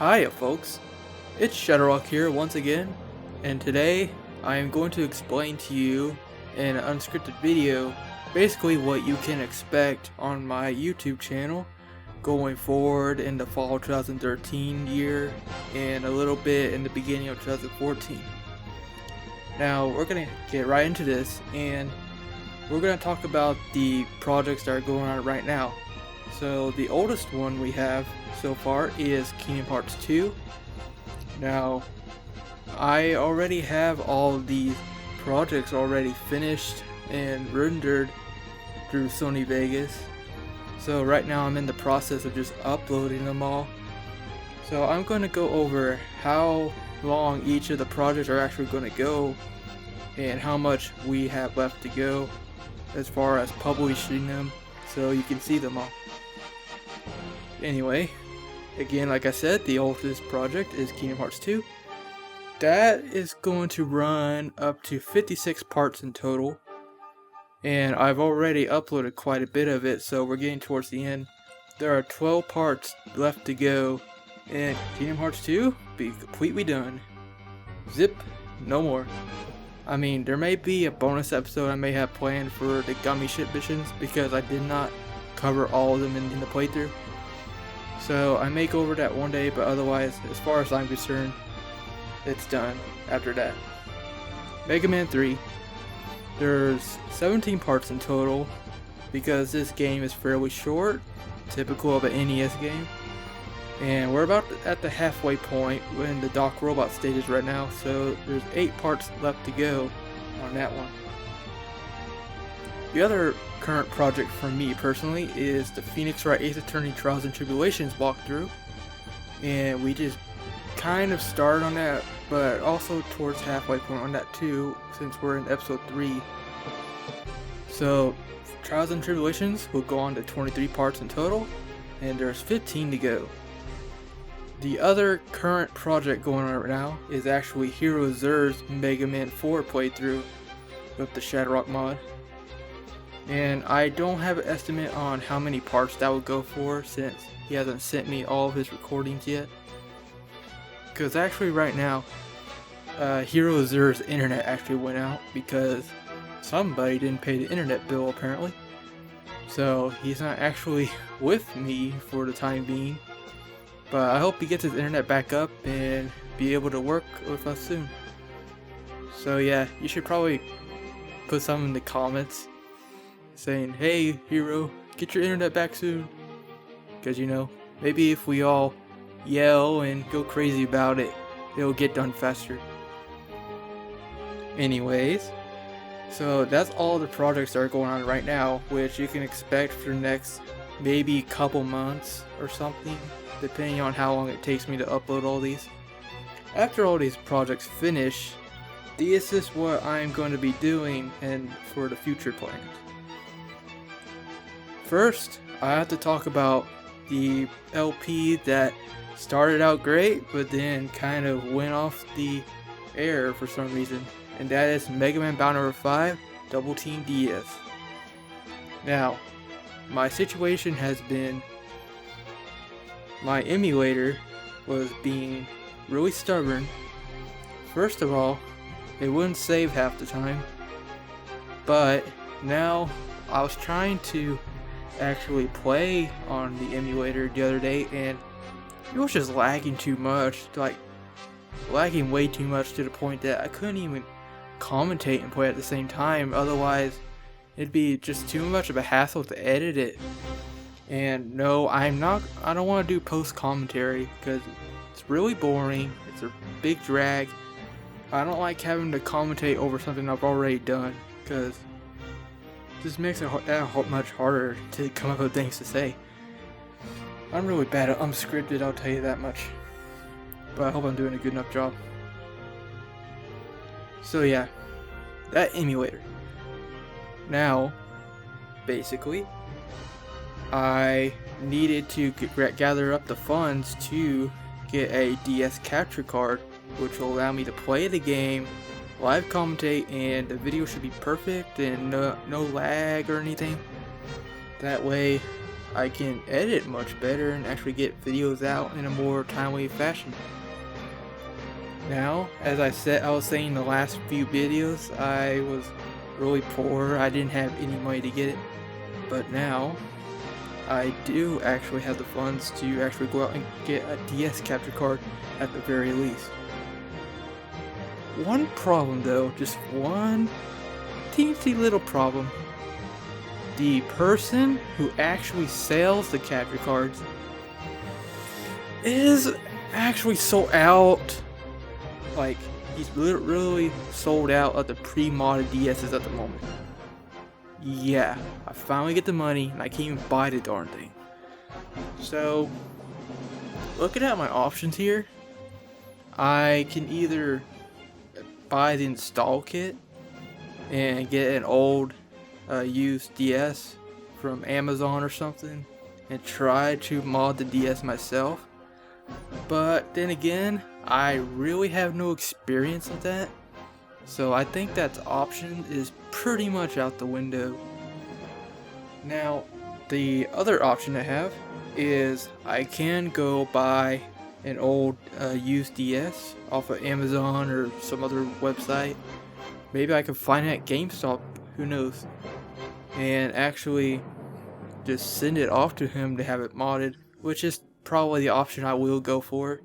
Hiya folks, it's ShadowRock here once again, and today I am going to explain to you in an unscripted video basically what you can expect on my YouTube channel going forward in the fall 2013 year and a little bit in the beginning of 2014. Now we're going to get right into this, and we're going to talk about the projects that are going on right now. So the oldest one we have so far is Kingdom Hearts 2. Now I already have all these projects already finished and rendered through Sony Vegas. So right now I'm in the process of just uploading them all. So I'm going to go over how long each of the projects are actually going to go and how much we have left to go as far as publishing them, so you can see them all. Anyway, again, like I said, the oldest project is Kingdom Hearts 2. That is going to run up to 56 parts in total, and I've already uploaded quite a bit of it, so we're getting towards the end. There are 12 parts left to go, and Kingdom Hearts 2 be completely done. Zip, no more. I mean, there may be a bonus episode I may have planned for the gummy ship missions because I did not cover all of them in the playthrough. So I may go over that one day, but otherwise, as far as I'm concerned, it's done after that. Mega Man 3. There's 17 parts in total because this game is fairly short, typical of an NES game. And we're about at the halfway point when the Doc Robot stage is right now, so there's 8 parts left to go on that one. The other current project for me personally is the Phoenix Wright Ace Attorney Trials and Tribulations walkthrough, and we just kind of started on that, but also towards halfway point on that too, since we're in episode 3. So Trials and Tribulations will go on to 23 parts in total, and there's 15 to go. The other current project going on right now is actually Hero Zer's Mega Man 4 playthrough with the ShadowRock mod. And I don't have an estimate on how many parts that would go for since he hasn't sent me all of his recordings yet. Because actually right now, Hero Zer's internet actually went out because somebody didn't pay the internet bill apparently. So he's not actually with me for the time being. But I hope he gets his internet back up and be able to work with us soon. So yeah, you should probably put something in the comments saying, hey Hero, get your internet back soon. Because you know, maybe if we all yell and go crazy about it, it'll get done faster. Anyways, so that's all the projects that are going on right now, which you can expect for the next maybe couple months or something, depending on how long it takes me to upload all these. After all these projects finish, this is what I'm going to be doing and for the future plans. First, I have to talk about the LP that started out great, but then kind of went off the air for some reason, and that is Mega Man Battle 5 Double Team DS. Now, my situation has been my emulator was being really stubborn. First of all, it wouldn't save half the time, but now I was trying to actually play on the emulator the other day, and it was just lagging too much, like lagging way too much to the point that I couldn't even commentate and play at the same time. Otherwise it'd be just too much of a hassle to edit it. And no, I don't want to do post commentary because it's really boring. It's a big drag. I don't like having to commentate over something I've already done because it just makes it that much harder to come up with things to say. I'm really bad at unscripted, I'll tell you that much. But I hope I'm doing a good enough job. So yeah, that emulator. Now, basically, I needed to gather up the funds to get a DS capture card, which will allow me to play the game, live commentate, and the video should be perfect and no lag or anything. That way I can edit much better and actually get videos out in a more timely fashion. Now, as I was saying in the last few videos, I was really poor. I didn't have any money to get it. But now, I do actually have the funds to actually go out and get a DS capture card at the very least. One problem though, just one teensy little problem. The person who actually sells the capture cards is actually sold out. Like, he's literally sold out of the pre-modded DSs at the moment. Yeah, I finally get the money and I can't even buy the darn thing. So, looking at my options here, I can either buy the install kit and get an old used DS from Amazon or something and try to mod the DS myself. But then again, I really have no experience with that, so I think that option is pretty much out the window. Now, the other option I have is I can go buy an old used DS off of Amazon or some other website. Maybe I can find it at GameStop, who knows, and actually just send it off to him to have it modded, which is probably the option I will go for,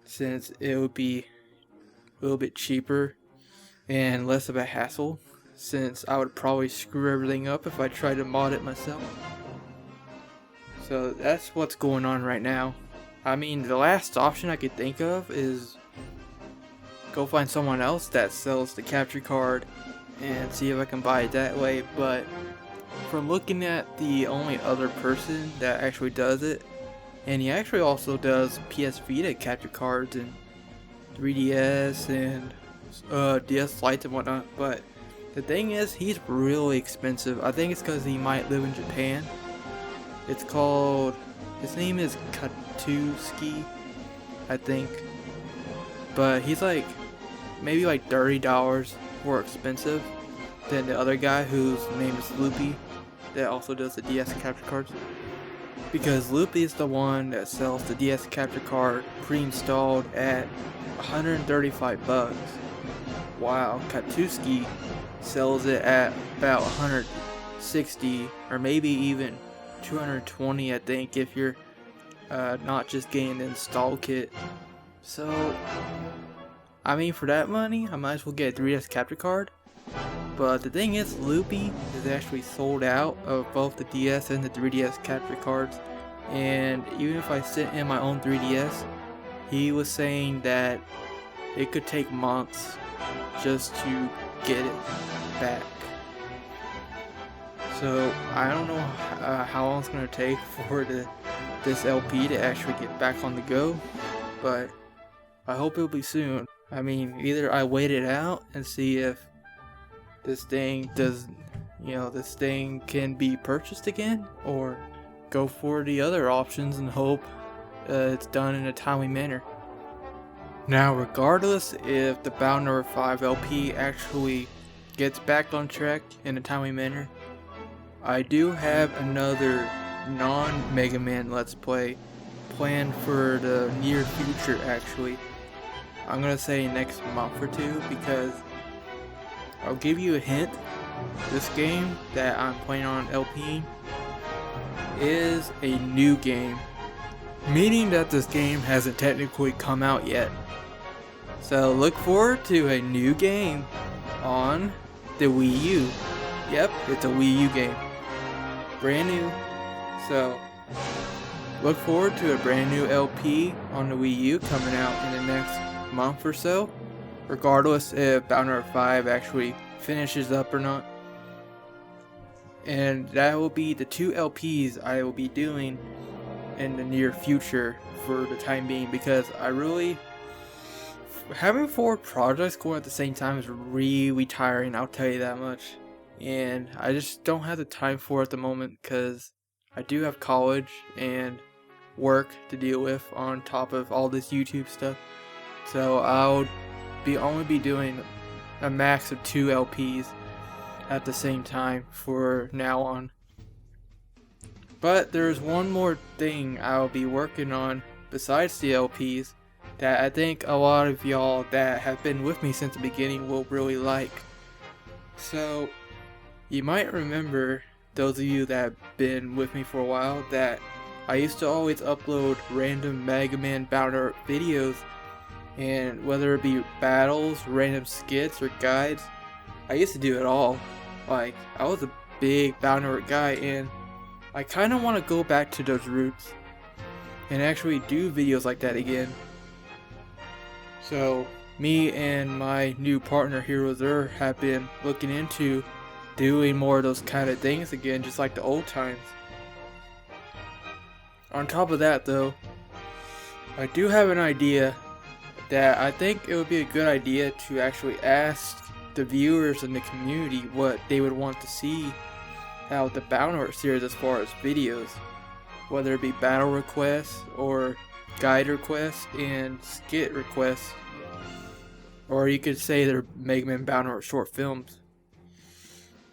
since it would be a little bit cheaper and less of a hassle, since I would probably screw everything up if I tried to mod it myself. So that's what's going on right now. I mean, the last option I could think of is go find someone else that sells the capture card and see if I can buy it that way, but from looking at the only other person that actually does it, and he actually also does PS Vita capture cards and 3DS and DS Lites and whatnot, but the thing is, he's really expensive. I think it's because he might live in Japan. It's called, his name is Katsuki, I think, but he's like maybe like $30 more expensive than the other guy whose name is Loopy that also does the DS capture cards. Because Loopy is the one that sells the DS capture card pre-installed at $135, while Katsuki sells it at about $160 or maybe even $220, I think, if you're not just getting the install kit. So, I mean, for that money, I might as well get a 3DS capture card. But the thing is, Loopy is actually sold out of both the DS and the 3DS capture cards. And even if I sent in my own 3DS, he was saying that it could take months just to get it back. So I don't know how long it's going to take for this LP to actually get back on the go, but I hope it'll be soon. I mean, either I wait it out and see if this thing can be purchased again, or go for the other options and hope it's done in a timely manner. Now, regardless if the Battle Number 5 LP actually gets back on track in a timely manner, I do have another non-Mega Man Let's Play planned for the near future. Actually, I'm gonna say next month or two, because I'll give you a hint. This game that I'm playing on LP is a new game, meaning that this game hasn't technically come out yet. So look forward to a new game on the Wii U. Yep, it's a Wii U game. Brand new. So look forward to a brand new LP on the Wii U coming out in the next month or so, regardless if Battle Number 5 actually finishes up or not. And that will be the two LPs I will be doing in the near future for the time being, because I really, having 4 projects going at the same time is really tiring, I'll tell you that much. And I just don't have the time for it at the moment, because I do have college and work to deal with on top of all this YouTube stuff. So I'll only be doing a max of 2 LPs at the same time for now on. But there's one more thing I'll be working on besides the LPs that I think a lot of y'all that have been with me since the beginning will really like. So you might remember, those of you that have been with me for a while, that I used to always upload random Mega Man bound art videos, and whether it be battles, random skits, or guides, I used to do it all. Like, I was a big bound art guy, and I kind of want to go back to those roots and actually do videos like that again. So me and my new partner HeroZer have been looking into doing more of those kind of things again, just like the old times. On top of that though, I do have an idea that I think it would be a good idea to actually ask the viewers in the community what they would want to see out the bound art series as far as videos, whether it be battle requests or guide requests and skit requests, or you could say they're Mega Man bound art short films.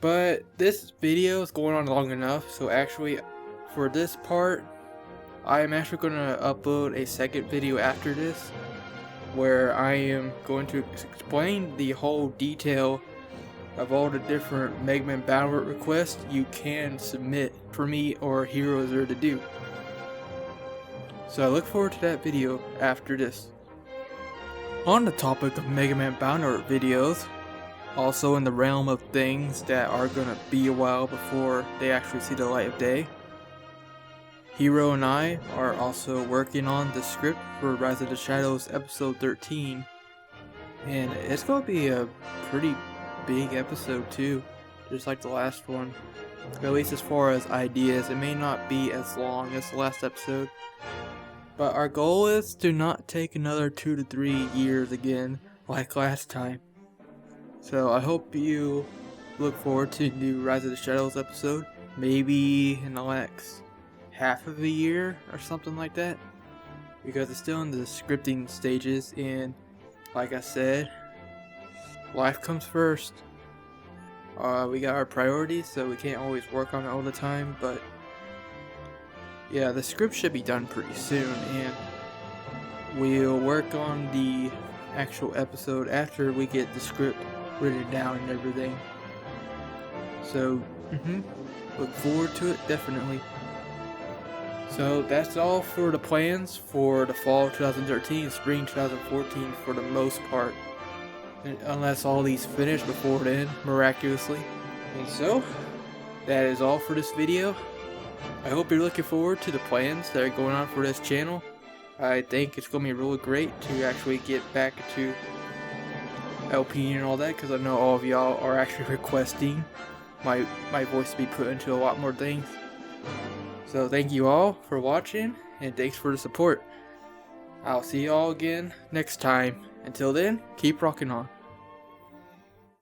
But this video is going on long enough, so actually for this part I am actually going to upload a second video after this, where I am going to explain the whole detail of all the different Mega Man bound art requests you can submit for me or HeroZer to do. So I look forward to that video after this. On the topic of Mega Man bound art videos, also in the realm of things that are gonna be a while before they actually see the light of day, Hero and I are also working on the script for Rise of the Shadows episode 13, and it's gonna be a pretty big episode too, just like the last one. At least as far as ideas, it may not be as long as the last episode, but our goal is to not take another 2 to 3 years again like last time. So I hope you look forward to the new Rise of the Shadows episode, maybe in the next half of a year or something like that, because it's still in the scripting stages, and like I said, life comes first. We got our priorities, so we can't always work on it all the time, but yeah, the script should be done pretty soon, and we'll work on the actual episode after we get the script written down and everything. So, look forward to it, definitely. So that's all for the plans for the fall of 2013, spring 2014 for the most part. Unless all these finish before then, miraculously. And so, that is all for this video. I hope you're looking forward to the plans that are going on for this channel. I think it's going to be really great to actually get back to LP and all that, because I know all of y'all are actually requesting my voice to be put into a lot more things. So thank you all for watching, and thanks for the support. I'll see y'all again next time. Until then, keep rocking on.